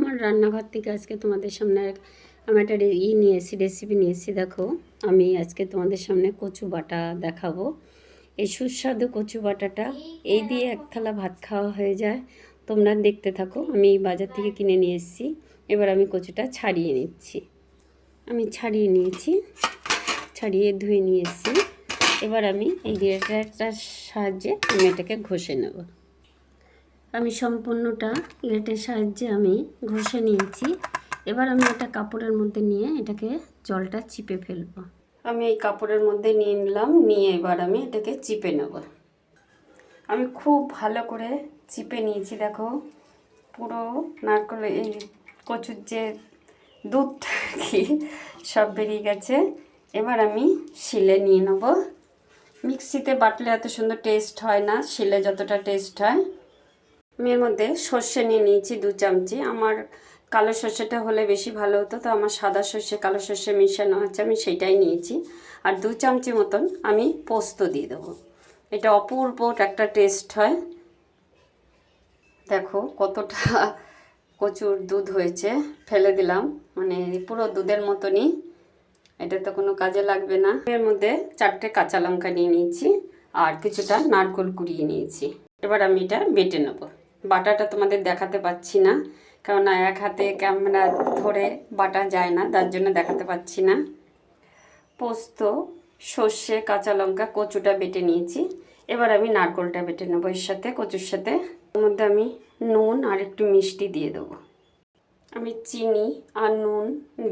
আমার রান্নাঘর থেকে আজকে তোমাদের সামনে আমি একটা রেসিপি নিয়ে এসেছি। দেখো, আমি আজকে তোমাদের সামনে কচু বাটা দেখাবো। এই সুস্বাদু কচু বাটাটা এই দিয়ে এক থালা ভাত খাওয়া হয়ে যায়। তোমরা দেখতে থাকো। আমি বাজার থেকে কিনে নিয়ে এসেছি। এবার আমি কচুটা ছাড়িয়ে নিচ্ছি। আমি ছাড়িয়ে নিয়েছি, ছাড়িয়ে ধুয়ে নিয়ে এসেছি। এবার আমি এই গ্রেটারটার সাহায্যে আমি এটাকে ঘষে নেব। আমি সম্পূর্ণটা গ্রেটের সাহায্যে আমি ঘষে নিয়েছি। এবার আমি এটা কাপড়ের মধ্যে নিয়ে এটাকে জলটা চিপে ফেলবো। আমি এই কাপড়ের মধ্যে নিয়ে নিলাম, নিয়ে এবার আমি এটাকে চিপে নেব। আমি খুব ভালো করে চিপে নিয়েছি। দেখো, পুরো নারকেল এই কচুর যে দুধটা কি সব বেরিয়ে গেছে। এবার আমি শিলে নিয়ে নেব। মিক্সিতে বাটলে এত সুন্দর টেস্ট হয় না, শিলে যতটা টেস্ট হয়। আমি এর মধ্যে সর্ষে নিয়ে নিয়েছি 2 চামচি। আমার কালো সর্ষেটা হলে বেশি ভালো হতো, তো আমার সাদা সর্ষে কালো সর্ষে মিশানো আছে, আমি সেইটাই নিয়েছি। আর 2 চামচি মতন আমি পোস্ত দিয়ে দেবো। এটা অপূর্ব একটা টেস্ট হয়। দেখো কতটা কচুর দুধ হয়েছে, ফেলে দিলাম, মানে পুরো দুধের মতনই। এটা তো কোনো কাজে লাগবে না। এর মধ্যে 4টে কাঁচা লঙ্কা নিয়ে নিয়েছি আর কিছুটা নারকেল কুড়িয়ে নিয়েছি। এবার আমি এটা বেটে নেব। বাটাটা তোমাদের দেখাতে পাচ্ছি না, কেননা এক হাতে ক্যামেরা ধরে বাটা যায় না, তার জন্য দেখাতে পাচ্ছি না। পোস্ত, সর্ষে, কাঁচা লঙ্কা, কচুটা বেটে নিয়েছি। এবার আমি নারকেলটা বেটে নেবো এর সাথে, কচুর সাথে। ওর মধ্যে আমি নুন আর একটু মিষ্টি দিয়ে দেবো। আমি চিনি আর নুন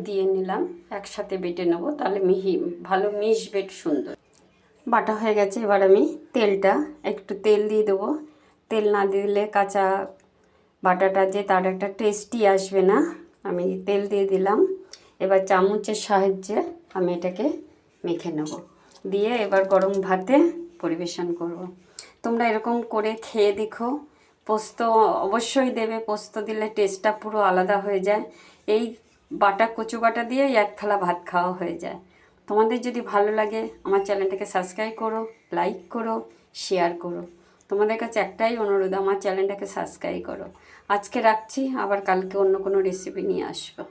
দিয়ে নিলাম, একসাথে বেটে নেবো, তাহলে ভালো মিশবে, সুন্দর বাটা হয়ে গেছে। এবার আমি একটু তেল দিয়ে দেবো। তেল না দিলে কাঁচা বাটাটা যে তার একটা টেস্টি আসবে না। আমি তেল দিয়ে দিলাম। এবার চামচের সাহায্যে আমি এটাকে মেখে নেব, দিয়ে এবার গরম ভাতে পরিবেশন করব। তোমরা এরকম করে খেয়ে দেখো। পোস্ত অবশ্যই দেবে, পোস্ত দিলে টেস্টটা পুরো আলাদা হয়ে যায়। এই কচু বাটা দিয়েই এক থালা ভাত খাওয়া হয়ে যায়। তোমাদের যদি ভালো লাগে আমার চ্যানেলটাকে সাবস্ক্রাইব করো, লাইক করো, শেয়ার করো। তোমাদের কাছে একটাই অনুরোধ, আমার চ্যানেলটাকে সাবস্ক্রাইব করো। আজকে রাখছি, আবার কালকে অন্য কোনো রেসিপি নিয়ে আসবো।